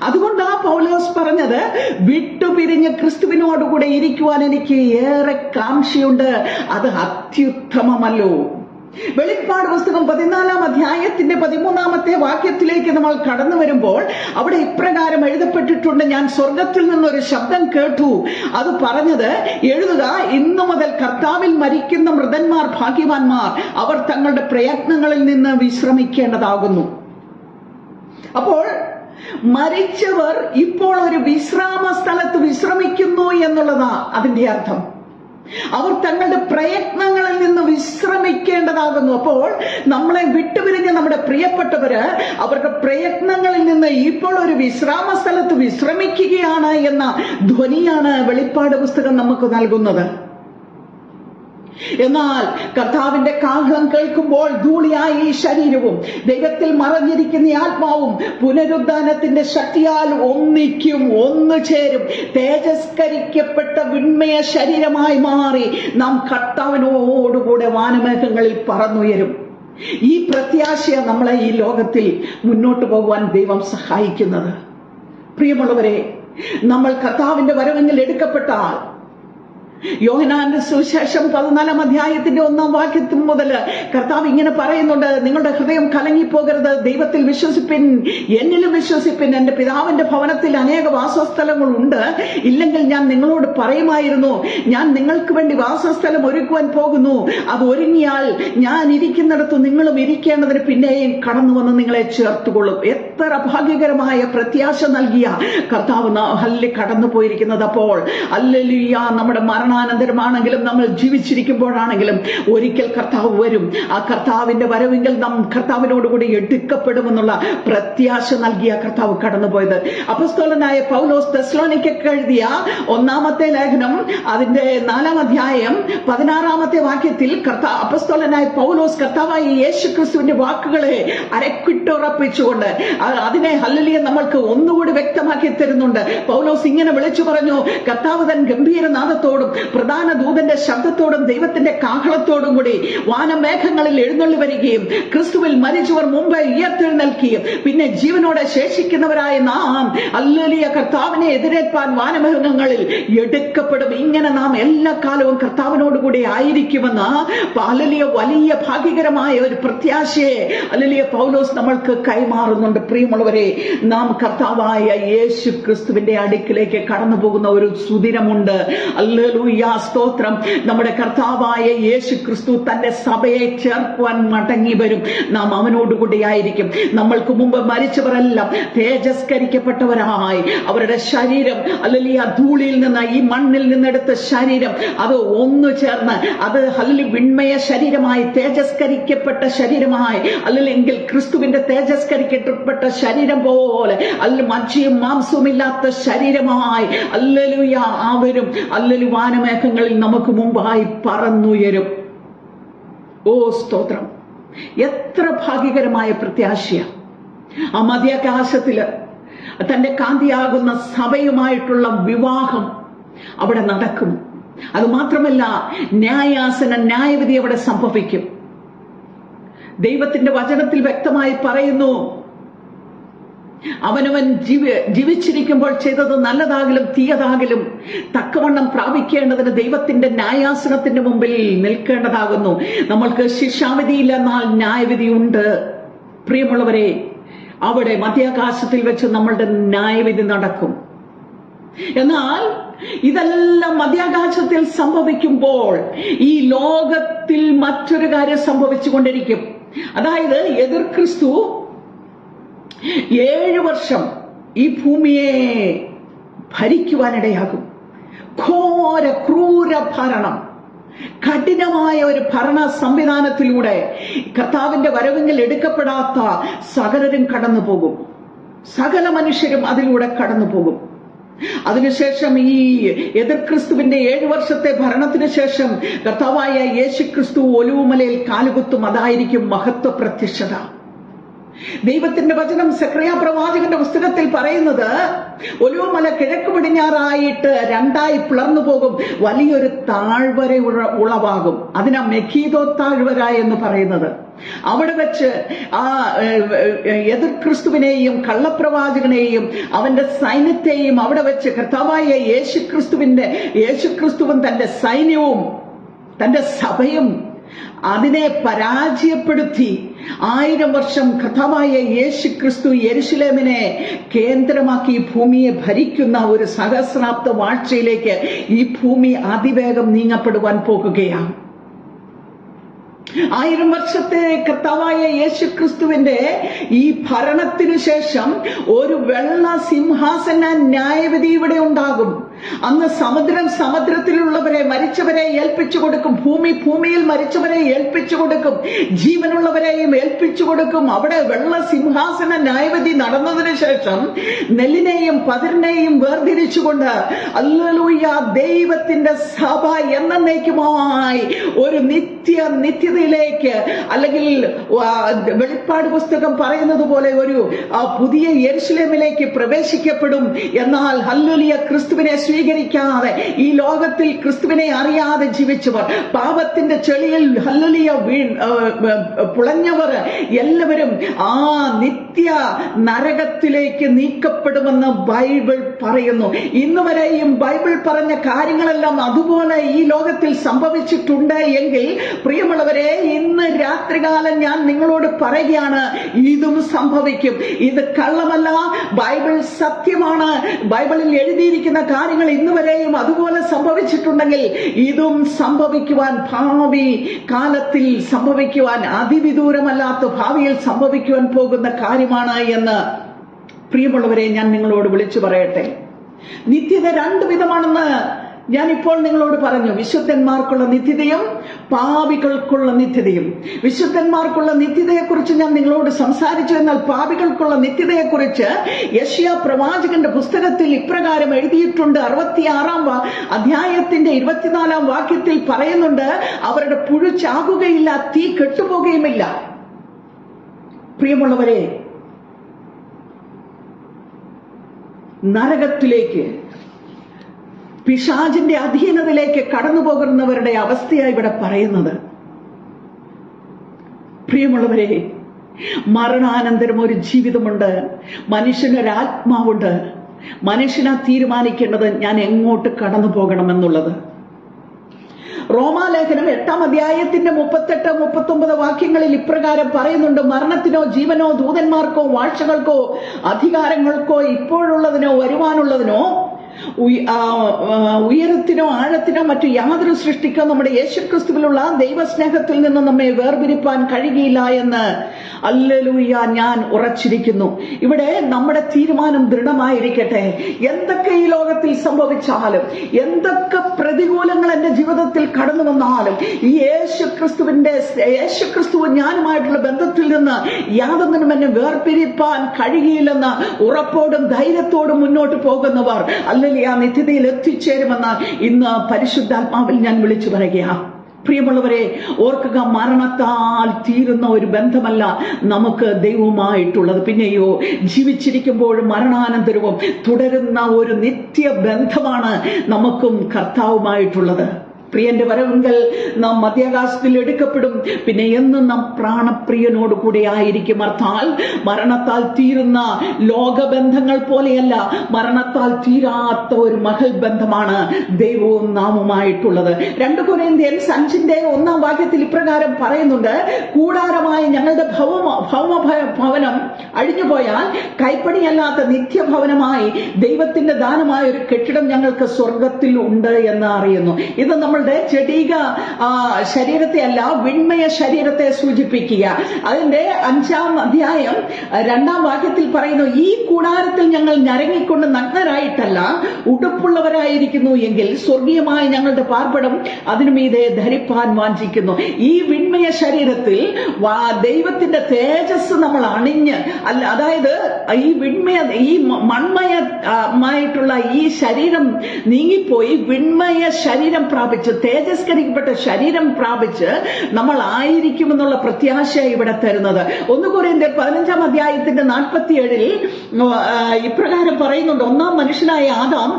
അതുകൊണ്ടാ പൗലോസ് പറഞ്ഞത്, വിട്ടുപിരിഞ്ഞ് ക്രിസ്തുവിനോടുകൂടെ ഇരിക്കുവാൻ എനിക്ക് ഏറെ കാംക്ഷയുണ്ട്, അത് അത്യുത്തമമല്ലോ. വെളിപ്പാട് പുസ്തകം 14-ാം അധ്യായത്തിന്റെ 13-ാമത്തെ വാക്യത്തിലേക്ക് നമ്മൾ കടന്നു വരുമ്പോൾ അവിടെ ഇപ്രകാരം എഴുതപ്പെട്ടിട്ടുണ്ട്, ഞാൻ സ്വർഗത്തിൽ നിന്നൊരു ശബ്ദം കേട്ടു. അത് പറഞ്ഞത്, എഴുതുക, ഇന്നു മുതൽ കർത്താവിൽ മരിക്കുന്ന മൃതന്മാർ ഭാഗ്യവാന്മാർ, അവർ തങ്ങളുടെ പ്രയത്നങ്ങളിൽ നിന്ന് വിശ്രമിക്കേണ്ടതാകുന്നു. അപ്പോൾ മരിച്ചവർ ഇപ്പോൾ ഒരു വിശ്രാമ സ്ഥലത്ത് വിശ്രമിക്കുന്നു എന്നുള്ളതാ അതിന്റെ അർത്ഥം. അവർ തങ്ങളുടെ പ്രയത്നങ്ങളിൽ നിന്ന് വിശ്രമിക്കേണ്ടതാകുന്നു. അപ്പോൾ നമ്മളെ വിട്ടുപിരിഞ്ഞ നമ്മുടെ പ്രിയപ്പെട്ടവര് അവരുടെ പ്രയത്നങ്ങളിൽ നിന്ന് ഇപ്പോൾ ഒരു വിശ്രാമ സ്ഥലത്ത് വിശ്രമിക്കുകയാണ് എന്ന ധ്വനിയാണ് വെളിപ്പാട് പുസ്തകം നമുക്ക് നൽകുന്നത്. എന്നാൽ കർത്താവിന്റെ കാഹളം കേൾക്കുമ്പോൾ ധൂളിയായ ഈ ശരീരവും ദൈവത്തിൽ മറഞ്ഞിരിക്കുന്ന ആത്മാവും പുനരുദ്ധാനത്തിന്റെ ശക്തിയാൽ ഒന്നിക്കും, ഒന്നുചേരും, തേജസ്കരിക്കപ്പെട്ട വിണ്മയ ശരീരമായി മാറി നാം കർത്താവിനോടുകൂടെ വാനമേഘങ്ങളിൽ പറന്നുയരും. ഈ പ്രത്യാശയെ നമ്മളെ ഈ ലോകത്തിൽ മുന്നോട്ട് പോകുവാൻ ദൈവം സഹായിക്കുന്നത്. പ്രിയമുള്ളവരെ, നമ്മൾ കർത്താവിന്റെ വരവെങ്കിൽ എടുക്കപ്പെട്ടാൽ യോഹന്നാന്റെ സുവിശേഷം 14 അധ്യായത്തിന്റെ 1 വാക്യത്തിൽ മുതൽ കർത്താവ് ഇങ്ങനെ പറയുന്നുണ്ട്, നിങ്ങളുടെ ഹൃദയം കലങ്ങിപ്പോകരുത്, ദൈവത്തിൽ വിശ്വസിപ്പിൻ, എന്നിലും വിശ്വസിപ്പിൻ. എന്റെ പിതാവിന്റെ ഭവനത്തിൽ അനേക വാസസ്ഥലങ്ങൾ ഉണ്ട്, ഇല്ലെങ്കിൽ ഞാൻ നിങ്ങളോട് പറയുമായിരുന്നു. ഞാൻ നിങ്ങൾക്ക് വേണ്ടി വാസസ്ഥലം ഒരുക്കുവാൻ പോകുന്നു. അത് ഒരുങ്ങിയാൽ ഞാൻ ഇരിക്കുന്നിടത്ത് നിങ്ങളും ഇരിക്കേണ്ടതിന് പിന്നെയും കടന്നു വന്ന് നിങ്ങളെ ചേർത്തുകൊള്ളും. എത്ര ഭാഗ്യകരമായ പ്രത്യാശ നൽകിയ കർത്താവ് കടന്നു പോയിരിക്കുന്നത്. അപ്പോൾ ഹല്ലേലൂയ, നമ്മുടെ മരണാനന്തരമാണെങ്കിലും നമ്മൾ ജീവിച്ചിരിക്കുമ്പോഴാണെങ്കിലും ഒരിക്കൽ കർത്താവ് വരും. ആ കർത്താവിന്റെ വരവെങ്കിൽ നാം കർത്താവിനോടുകൂടി എടുക്കപ്പെടുമെന്നുള്ള പ്രത്യാശ നൽകിയ കർത്താവ് കടന്നുപോയത്. അപ്പോസ്തലനായ പൗലോസ് തെസ്സലോനിക്കയ്ക്ക് എഴുതിയ 1-ാമത്തെ ലേഖനം അതിന്റെ 4-ാം അധ്യായം 16-ാമത്തെ വാക്യത്തിൽ അപ്പോസ്തലനായ പൗലോസ് കർത്താവായ യേശുക്രിസ്തുവിന്റെ വാക്കുകളെ അരക്കിട്ടുറപ്പിച്ചുകൊണ്ട് അതിനെ ഹല്ലേലൂയ നമ്മൾക്ക് ഒന്നുകൂടി വ്യക്തമാക്കി തരുന്നുണ്ട്. പൗലോസ് ഇങ്ങനെ വിളിച്ചു പറഞ്ഞു, കർത്താവ് തൻ ഗംഭീരനാദത്തോടും പ്രധാന ദൂതന്റെ ശബ്ദത്തോടും ദൈവത്തിന്റെ കാഹളത്തോടും കൂടി വാനമേഘങ്ങളിൽ എഴുന്നള്ളി വരികയും ക്രിസ്തുവിൽ മരിച്ചവർ മുമ്പേ ഉയർത്തെഴുന്നേൽക്കുകയും പിന്നെ ജീവനോടെ ശേഷിക്കുന്നവരായ നാം ഹല്ലേലൂയ കർത്താവിനെ എതിരേൽപ്പാൻ വാനമേഘങ്ങളിൽ എടുക്കപ്പെടും. ഇങ്ങനെ നാം എല്ലാ കാലവും കർത്താവിനോടുകൂടി ആയിരിക്കുമെന്ന് ഹല്ലേലൂയ വലിയ ഭാഗ്യകരമായ ഒരു പ്രത്യാശയെ ഹല്ലേലൂയ പൗലോസ് നമ്മൾക്ക് കൈമാറുന്നുണ്ട്. പ്രിയമുള്ളവരെ, നാം കർത്താവായ യേശു ക്രിസ്തുവിന്റെ അടുക്കിലേക്ക് കടന്നു പോകുന്ന ഒരു സുദിനമുണ്ട്. ഹല്ലേലൂയ, സ്തോത്രം. നമ്മുടെ കർത്താവായ യേശു ക്രിസ്തു തന്റെ സഭയെ ചേർക്കുവാൻ മടങ്ങി വരും. നാം അവനോടുകൂടി ആയിരിക്കും. നമ്മൾക്ക് മുമ്പ് മരിച്ചവരെല്ലാം തേജസ്കരിക്കപ്പെട്ടവരായി അവരുടെ ശരീരം ഹല്ലേലൂയ ധൂളിയിൽ നിന്ന്, ഈ മണ്ണിൽ നിന്നെടുത്ത ശരീരം അത് ഒന്നു ചേർന്ന് അത് വിണ്മയ ശരീരമായി, തേജസ്കരിക്കപ്പെട്ട ശരീരമായി, അല്ലെങ്കിൽ ക്രിസ്തുവിന്റെ തേജസ്കരിക്കപ്പെട്ട ശരീരം പോലെ മജ്ജയും മാംസവും ഇല്ലാത്ത ശരീരമായി ഹല്ലേലൂയ അവരും ഹല്ലേലൂയ വാനമേഘങ്ങളിൽ നമുക്ക് മുമ്പായി പറന്നുയരും. ഓ സ്തോത്രം, എത്ര ഭാഗ്യകരമായ പ്രത്യാശയ! ആ മധ്യാകാശത്തില് തന്റെ കാന്തിയാകുന്ന സഭയുമായിട്ടുള്ള വിവാഹം അവിടെ നടക്കും. അത് മാത്രമല്ല, ന്യായവിധി അവിടെ സംഭവിക്കും. ദൈവത്തിന്റെ വചനത്തിൽ വ്യക്തമായി പറയുന്നു, അവനവൻ ജീവിച്ചിരിക്കുമ്പോൾ ചെയ്തത് നല്ലതാകലും തീയതാകലും തക്കവണ്ണം പ്രാപിക്കേണ്ടതിന് ദൈവത്തിന്റെ ന്യായാസനത്തിന്റെ മുമ്പിൽ നിൽക്കേണ്ടതാകുന്നു. നമ്മൾക്ക് ശിക്ഷാവിധിയില്ല, എന്നാൽ ന്യായവിധിയുണ്ട്. പ്രിയമുള്ളവരെ, അവിടെ മധ്യാകാശത്തിൽ വെച്ച് നമ്മളുടെ ന്യായവിധി നടക്കും. എന്നാൽ ഇതെല്ലാം മധ്യാകാശത്തിൽ സംഭവിക്കുമ്പോൾ ഈ ലോകത്തിൽ മറ്റൊരു കാര്യം സംഭവിച്ചുകൊണ്ടിരിക്കും. അതായത് എതിർ ക്രിസ്തു 7 വർഷം ഈ ഭൂമിയെ ഭരിക്കുവാനിടയാകും. ഘോര ക്രൂര ഭരണം, കഠിനമായ ഒരു ഭരണ സംവിധാനത്തിലൂടെ കർത്താവിന്റെ വരവെങ്കിൽ എടുക്കപ്പെടാത്ത സകലരും കടന്നു പോകും. സകല മനുഷ്യരും അതിലൂടെ കടന്നു പോകും. അതിനുശേഷം ഈ എതിർ ക്രിസ്തുവിന്റെ 7 വർഷത്തെ ഭരണത്തിന് ശേഷം കർത്താവായ യേശു ക്രിസ്തു ഒലിവുമലയിൽ കാലുകുത്തും. അതായിരിക്കും മഹത്വ പ്രത്യക്ഷത. ദൈവത്തിന്റെ വചനം സെക്രിയ പ്രവാചകന്റെ പുസ്തകത്തിൽ പറയുന്നത്, ഒലിവുമല കിഴക്ക് പടിഞ്ഞാറായിട്ട് 2ആയി പിളർന്നു പോകും, വലിയൊരു താഴ്വര ഉളവാകും. അതിനാ മെഗീദോ താഴ്വര എന്ന് പറയുന്നത്. അവിടെ വെച്ച് ആ എതിർ ക്രിസ്തുവിനെയും കള്ളപ്രവാചകനെയും അവന്റെ സൈന്യത്തെയും അവിടെ വെച്ച് കർത്താവായ യേശുക്രിസ്തുവും തന്റെ സൈന്യവും തന്റെ സഭയും അതിനെ പരാജയപ്പെടുത്തി 1000 വർഷം കർത്താവായ യേശുക്രിസ്തു യെരുശലേമിനെ കേന്ദ്രമാക്കി ഭൂമിയെ ഭരിക്കുന്ന ഒരു സഹസ്രാബ്ദ വാഴ്ചയിലേക്ക് ഈ ഭൂമി അതിവേഗം നീങ്ങപ്പെടുവാൻ പോകുകയാണ്. 1000 വർഷത്തെ കർത്താവായ യേശുക്രിസ്തുവിന്റെ ഈ ഭരണത്തിനു ശേഷം ഒരു വെള്ള സിംഹാസന ന്യായവിധി ഇവിടെ ഉണ്ടാകും. അന്ന് സമുദ്രത്തിലുള്ളവരെ മരിച്ചവരെ ഏൽപ്പിച്ചു കൊടുക്കും, ഭൂമിയിൽ മരിച്ചവരെ ഏൽപ്പിച്ചു കൊടുക്കും, ജീവനുള്ളവരെയും ഏൽപ്പിച്ചു കൊടുക്കും. അവിടെ വെള്ള സിംഹാസന ന്യായവിധി നടന്നതിന് ശേഷം നെല്ലിനെയും പതിരിനെയും വേർതിരിച്ചുകൊണ്ട് ഹല്ലേലൂയ ദൈവത്തിന്റെ സഭ എന്നേക്കുമായി ഒരു നിത്യതയിലേക്ക്, അല്ലെങ്കിൽ വെളിപ്പാട് പുസ്തകം പറയുന്നത് പോലെ ഒരു പുതിയ യെരുശലേമിലേക്ക് പ്രവേശിക്കപ്പെടും. എന്നാൽ ഹല്ലേലൂയ ക്രിസ്തുവിനെ സ്വീകരിക്കാതെ ഈ ലോകത്തിൽ ക്രിസ്തുവിനെ അറിയാതെ ജീവിച്ചവർ, പാപത്തിന്റെ ചെളിയിൽ ഹല്ലേലൂയ പുളഞ്ഞവർ എല്ലാവരും ആ നിത്യ നരകത്തിലേക്ക് നീക്കപ്പെടുമെന്ന് ബൈബിൾ പറയുന്നു. ഇന്ന് വരെയും ബൈബിൾ പറഞ്ഞ കാര്യങ്ങളെല്ലാം അതുപോലെ ഈ ലോകത്തിൽ സംഭവിച്ചിട്ടുണ്ട് എങ്കിൽ പ്രിയമുള്ളവരെ, ഇന്ന് രാത്രികാലം ഞാൻ നിങ്ങളോട് പറയുകയാണ്, ഇതും സംഭവിക്കും. ഇത് കള്ളമല്ല, ബൈബിൾ സത്യമാണ്. ബൈബിളിൽ എഴുതിയിരിക്കുന്ന കാര്യങ്ങൾ ഇന്ന് വരെയും അതുപോലെ സംഭവിച്ചിട്ടുണ്ടെങ്കിൽ ഇതും സംഭവിക്കുവാൻ, ഭാവി കാലത്തിൽ സംഭവിക്കുവാൻ, അതിവിദൂരമല്ലാത്ത ഭാവിയിൽ സംഭവിക്കുവാൻ പോകുന്ന കാര്യമാണ് എന്ന് പ്രിയമുള്ളവരെ ഞാൻ നിങ്ങളോട് വിളിച്ചു പറയട്ടെ. നിത്യത രണ്ടു വിധമാണെന്ന് ഞാനിപ്പോൾ നിങ്ങളോട് പറഞ്ഞു. വിശുദ്ധന്മാർക്കുള്ള നിത്യതയും പാപികൾക്കുള്ള നിത്യതയും. വിശുദ്ധന്മാർക്കുള്ള നിത്യതയെക്കുറിച്ച് ഞാൻ നിങ്ങളോട് സംസാരിച്ചു. എന്നാൽ പാപികൾക്കുള്ള നിത്യതയെക്കുറിച്ച് യെശയ്യാ പ്രവാചകന്റെ പുസ്തകത്തിൽ ഇപ്രകാരം എഴുതിയിട്ടുണ്ട്. 66-ാം അധ്യായത്തിന്റെ 24-ാം വാക്യത്തിൽ പറയുന്നുണ്ട്, അവരുടെ പുഴു ചാകുകയില്ല, തീ കെട്ടുപോകുകയുമില്ല. പ്രിയമുള്ളവരെ, നരകത്തിലേക്ക്, പിശാചിന്റെ അധീനതയിലേക്ക് കടന്നു പോകുന്നവരുടെ അവസ്ഥയായി ഇവിടെ പറയുന്നത്. പ്രിയമുള്ളവരെ, മരണാനന്തരം ഒരു ജീവിതമുണ്ട്, മനുഷ്യനൊരാത്മാവുണ്ട്. മനുഷ്യനാ തീരുമാനിക്കേണ്ടത് ഞാൻ എങ്ങോട്ട് കടന്നു പോകണമെന്നുള്ളത്. റോമാലേഖനം 8-ാം അധ്യായത്തിന്റെ 38-39 വാക്യങ്ങളിൽ ഇപ്രകാരം പറയുന്നുണ്ട്, മരണത്തിനോ ജീവനോ ദൂതന്മാർക്കോ വാഴ്ചകൾക്കോ അധികാരങ്ങൾക്കോ ഇപ്പോഴുള്ളതിനോ വരുവാനുള്ളതിനോ ഉയരത്തിനോ ആഴത്തിനോ മറ്റു യാതൊരു സൃഷ്ടിക്കോ നമ്മുടെ യേശുക്രിസ്തുവിലുള്ള ദൈവസ്നേഹത്തിൽ നിന്ന് നമ്മെ വേർപിരിപ്പാൻ കഴിയുകയില്ല എന്ന് ഹല്ലേലൂയ ഞാൻ ഉറച്ചിരിക്കുന്നു. ഇവിടെ നമ്മുടെ തീരുമാനം ദൃഢമായിരിക്കട്ടെ. എന്തൊക്കെ ഈ ലോകത്തിൽ സംഭവിച്ചാലും, എന്തൊക്കെ പ്രതികൂലങ്ങൾ എന്റെ ജീവിതത്തിൽ കടന്നു വന്നാലും, ഈ യേശുക്രിസ്തുവും ഞാനുമായിട്ടുള്ള ബന്ധത്തിൽ നിന്ന് യാതൊന്നിനും എന്നെ വേർപിരിപ്പാൻ കഴിയില്ലെന്ന് ഉറപ്പോടും ധൈര്യത്തോടും മുന്നോട്ട് പോകുന്നവർ അല്ലെങ്കിൽ ആ നിത്യതയിൽ എത്തിച്ചേരുമെന്ന് ഇന്ന് പരിശുദ്ധാത്മാവിൽ ഞാൻ വിളിച്ചു പറയുകയാണ്. പ്രിയമുള്ളവരെ, ഓർക്കുക, മരണത്താൽ തീരുന്ന ഒരു ബന്ധമല്ല നമുക്ക് ദൈവവുമായിട്ടുള്ളത്. പിന്നെയോ ജീവിച്ചിരിക്കുമ്പോഴും മരണാനന്തരവും തുടരുന്ന ഒരു നിത്യബന്ധമാണ് നമുക്കും കർത്താവുമായിട്ടുള്ളത്. പ്രിയന്റെ വരവെങ്കിൽ നാം മധ്യാകാശത്തിൽ എടുക്കപ്പെടും. പിന്നെ എന്നും നാം പ്രാണപ്രിയനോട് കൂടെ ആയിരിക്കും. അർത്ഥാൽ മരണത്താൽ തീരുന്ന ലോകബന്ധങ്ങൾ പോലെയല്ല, മരണത്താൽ തീരാത്ത ഒരു മഹൽ ബന്ധമാണ് ദൈവവും നാമുമായിട്ടുള്ളത്. 2 കൊരിന്ത്യൻസ് 5-ന്റെ 1-ാം വാക്യത്തിൽ ഇപ്രകാരം പറയുന്നുണ്ട്, കൂടാരമായ ഞങ്ങളുടെ ഭവനം അഴിഞ്ഞുപോയാൽ കൈപ്പണിയല്ലാത്ത നിത്യഭവനമായി ദൈവത്തിന്റെ ദാനമായ ഒരു കെട്ടിടം ഞങ്ങൾക്ക് സ്വർഗത്തിൽ ഉണ്ട് എന്ന് അറിയുന്നു. ഇത് നമ്മളുടെ ജഡിക ശരീരത്തെ അല്ല, വിൺമയ ശരീരത്തെ സൂചിപ്പിക്കുക. അതിന്റെ 5-ാം അധ്യായം 2-ാം വാക്യത്തിൽ പറയുന്നു, ഈ കൂടാരത്തിൽ ഞങ്ങൾ ഞരങ്ങിക്കൊണ്ട് നഗ്നരായിട്ടല്ല ഉടുപ്പുള്ളവരായിരിക്കുന്നു എങ്കിൽ സ്വർഗീയമായ ഞങ്ങളുടെ പാർപ്പിടം അതിനു മീതെ ധരിപ്പാൻ വാഞ്ചിക്കുന്നു. ഈ വിൺമയ ശരീരത്തിൽ ദൈവത്തിന്റെ തേജസ് നമ്മൾ അണിഞ്ഞ്, അതായത് ഈ മൺമയമായിട്ടുള്ള ഈ ശരീരം നീങ്ങിപ്പോയി വിൺമയ ശരീരം പ്രാപിച്ച്, തേജസ്കരിക്കപ്പെട്ട ശരീരം പ്രാപിച്ച് നമ്മൾ ആയിരിക്കുമെന്നുള്ള പ്രത്യാശ ഇവിടെ തരുന്നത്. 1 കൊരിന്ത്യർ 15-ാം അധ്യായത്തിന്റെ 47-ൽ ഇപ്രകാരം പറയുന്നുണ്ട്, 1-ാം മനുഷ്യനായ ആദാം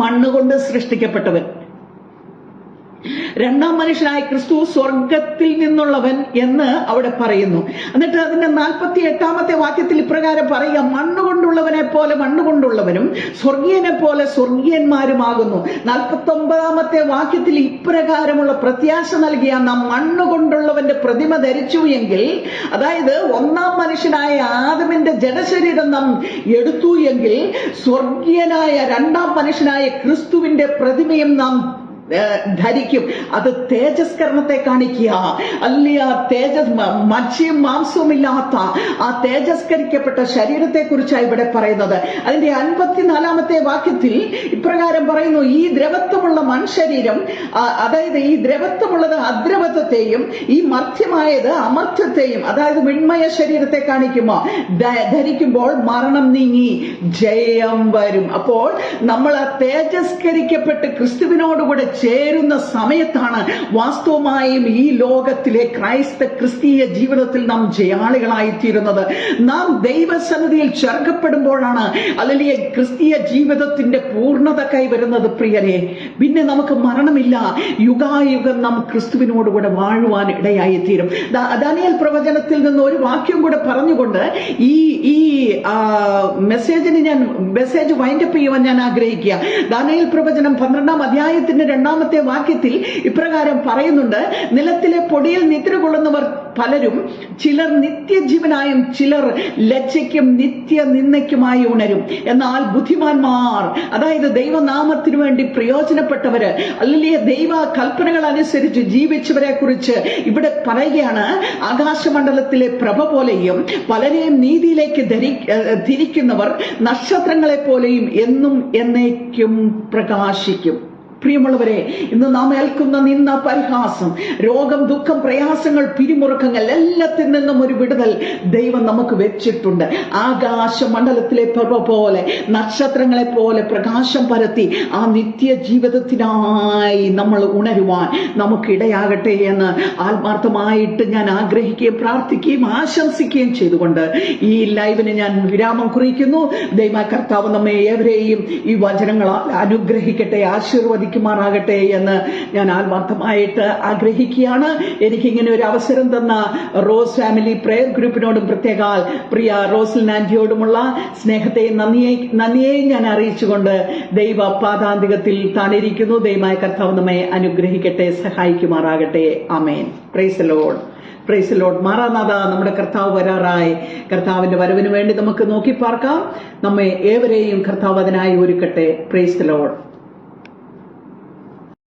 മണ്ണുകൊണ്ട് സൃഷ്ടിക്കപ്പെട്ടവൻ, 2-ാം മനുഷ്യനായ ക്രിസ്തു സ്വർഗത്തിൽ നിന്നുള്ളവൻ എന്ന് അവിടെ പറയുന്നു. എന്നിട്ട് അതിന്റെ 48-ാമത്തെ വാക്യത്തിൽ ഇപ്രകാരം പറയുക, മണ്ണുകൊണ്ടുള്ളവനെ പോലെ മണ്ണുകൊണ്ടുള്ളവനും സ്വർഗീയനെ പോലെ സ്വർഗീയന്മാരുമാകുന്നു. 49-ാമത്തെ വാക്യത്തിൽ ഇപ്രകാരമുള്ള പ്രത്യാശ നൽകിയ, നാം മണ്ണുകൊണ്ടുള്ളവന്റെ പ്രതിമ ധരിച്ചു എങ്കിൽ, അതായത് 1-ാം മനുഷ്യനായ ആദമിന്റെ ജഡശരീരം നാം എടുത്തു എങ്കിൽ സ്വർഗീയനായ 2-ാം മനുഷ്യനായ ക്രിസ്തുവിന്റെ പ്രതിമയും നാം ധരിക്കും. അത് തേജസ്കരണത്തെ കാണിക്കുക. അല്ല, മത്സ്യം മാംസവും ഇല്ലാത്ത ആ തേജസ്കരിക്കപ്പെട്ട ശരീരത്തെ കുറിച്ചാണ് ഇവിടെ പറയുന്നത്. അതിന്റെ 54-ാമത്തെ വാക്യത്തിൽ ഇപ്രകാരം പറയുന്നു, ഈ ദ്രവത്വമുള്ള മൺശരീരം, അതായത് ഈ ദ്രവത്വമുള്ളത് അദ്രവത്വത്തെയും ഈ മർത്യമായത് അമർത്യത്തെയും, അതായത് വിൺമയ ശരീരത്തെ കാണിക്കുമോ, ധരിക്കുമ്പോൾ മരണം നീങ്ങി ജയം വരും. അപ്പോൾ നമ്മൾ ആ തേജസ്കരിക്കപ്പെട്ട് ക്രിസ്തുവിനോടുകൂടെ ചേരുന്ന സമയത്താണ് വാസ്തവമായും ഈ ലോകത്തിലെ ക്രിസ്തീയ ജീവിതത്തിൽ നാം ജയാളികളായിത്തീരുന്നത്. നാം ദൈവസന്നിധിയിൽ ചേർക്കപ്പെടുമ്പോഴാണ് അല്ലെങ്കിൽ ക്രിസ്തീയ ജീവിതത്തിന്റെ പൂർണ്ണത കൈവരുന്നത്. പ്രിയരെ, പിന്നെ നമുക്ക് മരണമില്ല. യുഗായുഗം നാം ക്രിസ്തുവിനോടുകൂടെ വാഴുവാൻ ഇടയായിത്തീരും. ദാനിയേൽ പ്രവചനത്തിൽ നിന്ന് ഒരു വാക്യം കൂടെ പറഞ്ഞുകൊണ്ട് ഈ മെസ്സേജ് വൈൻഡപ്പ് ചെയ്യുവാൻ ഞാൻ ആഗ്രഹിക്കുക. ദാനിയേൽ പ്രവചനം 12-ാം അധ്യായത്തിന്റെ 2-ാമത്തെ വാക്യത്തിൽ ഇപ്രകാരം പറയുന്നുണ്ട്: നിലത്തിലെ പൊടിയിൽ നിദ്ര കൊള്ളുന്നവർ പലരും, ചിലർ നിത്യജീവനായും ചിലർ ലജ്ജയ്ക്കും നിത്യനിന്ദയ്ക്കുമായി ഉണരും. എന്നാൽ ബുദ്ധിമാന്മാർ, അതായത് ദൈവനാമത്തിനു വേണ്ടി പ്രയോജനപ്പെട്ടവര്, അല്ലെങ്കിൽ ദൈവ കൽപ്പനകൾ അനുസരിച്ച് ജീവിച്ചവരെ കുറിച്ച് ഇവിടെ പറയുകയാണ്, ആകാശമണ്ഡലത്തിലെ പ്രഭ പോലെയും പലരെയും നീതിയിലേക്ക് തിരിക്കുന്നവർ നക്ഷത്രങ്ങളെ പോലെയും എന്നും എന്നേക്കും പ്രകാശിക്കും. പ്രിയമുള്ളവരെ, ഇന്ന് നാം ഏൽക്കുന്ന നിന്ന, പരിഹാസം, രോഗം, ദുഃഖം, പ്രയാസങ്ങൾ, പിരിമുറുക്കങ്ങൾ എല്ലാത്തിൽ നിന്നും ഒരു വിടുതൽ ദൈവം നമുക്ക് വെച്ചിട്ടുണ്ട്. ആകാശമണ്ഡലത്തിലെ പ്രഭ പോലെ, നക്ഷത്രങ്ങളെ പോലെ പ്രകാശം പരത്തി ആ നിത്യ ജീവിതത്തിനായി നമ്മൾ ഉണരുവാൻ നമുക്കിടയാകട്ടെ എന്ന് ആത്മാർത്ഥമായിട്ട് ഞാൻ ആഗ്രഹിക്കുകയും പ്രാർത്ഥിക്കുകയും ആശംസിക്കുകയും ചെയ്തുകൊണ്ട് ഈ ലൈവിന് ഞാൻ വിരാമം കുറിക്കുന്നു. ദൈവ കർത്താവ് നമ്മെ ഏവരെയും ഈ വചനങ്ങളാൽ അനുഗ്രഹിക്കട്ടെ, ആശീർവദിക്കുമാറാകട്ടെ എന്ന് ഞാൻ ആത്മാർത്ഥമായിട്ട് ആഗ്രഹിക്കുകയാണ്. എനിക്കിങ്ങനെ ഒരു അവസരം തന്ന റോസ് ഫാമിലി പ്രേയർ ഗ്രൂപ്പിനോടും പ്രത്യേക പ്രിയ റോസൽ ആന്റിയോടുമുള്ള സ്നേഹത്തെയും നന്ദിയെയും ഞാൻ അറിയിച്ചുകൊണ്ട് ദൈവ പാദാന്തികത്തിൽ താണിരിക്കുന്നു. ദൈവമായ കർത്താവ് നമ്മെ അനുഗ്രഹിക്കട്ടെ, സഹായിക്കുമാറാകട്ടെ. ആമേൻ. Praise the Lord. Praise the Lord. മാറാനാഥ, നമ്മുടെ കർത്താവ് വരാറായി. കർത്താവിന്റെ വരവിന് വേണ്ടി നമുക്ക് നോക്കി പാർക്കാം. നമ്മെ ഏവരെയും കർത്താവ് അതിനായി ഒരുക്കട്ടെ. Price the Lord.